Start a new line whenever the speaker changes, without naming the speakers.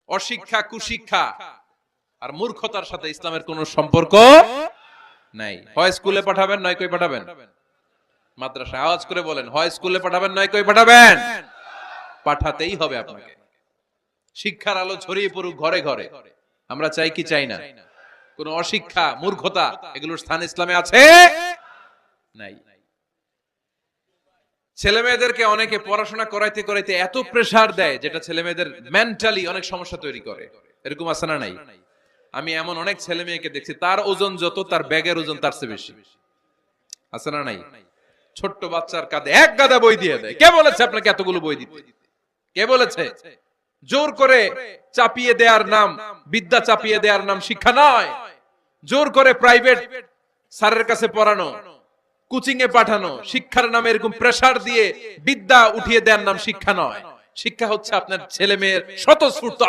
অশিক্ষা, কুশিক্ষা আর মূর্খতার সাথে ইসলামের কোনো সম্পর্ক নাই। হয় স্কুলে পাঠাবেন নয় কই পাঠাবেন, মাদ্রাসায় আওয়াজ করে বলেন, হয় স্কুলে পাঠাবেন নয় কই পাঠাবেন, পাঠাতেই হবে আপনাকে। শিক্ষার আলো ছড়িয়ে পড়ুক ঘরে ঘরে, আমরা চাই কি চাই না? কোন অশিক্ষা, মূর্খতা এগুলোর স্থান ইসলামে আছে নাই। ছেলে মেয়েদেরকে অনেকে পড়াশোনা করাইতে করাইতে এত প্রেসার দেয় যেটা ছেলে মেয়েদের মেন্টালি অনেক সমস্যা তৈরি করে। এরকম আছে না নাই? আমি এমন অনেক ছেলে মেয়েকে দেখছি, তার ওজন যত তার ব্যাগের ওজন তার চেয়ে বেশি। আছে না নাই? ছোট্ট বাচ্চার কাঁধে এক গাদা বই দিয়ে দেয়। কে বলেছে আপনাকে এতগুলো বই দিতে? কে বলেছে? জোর করে চাপিয়ে দেওয়ার নাম, বিদ্যা চাপিয়ে দেওয়ার নাম শিক্ষা নয়। জোর করে প্রাইভেট স্যারের কাছে পড়ানো, কোচিং এ পাঠানো, শিক্ষার নামে এরকম প্রেসার দিয়ে বিদ্যা উঠিয়ে দেওয়ার নাম শিক্ষা নয়। শিক্ষা হচ্ছে আপনার ছেলে মেয়ের স্বতঃস্ফূর্ত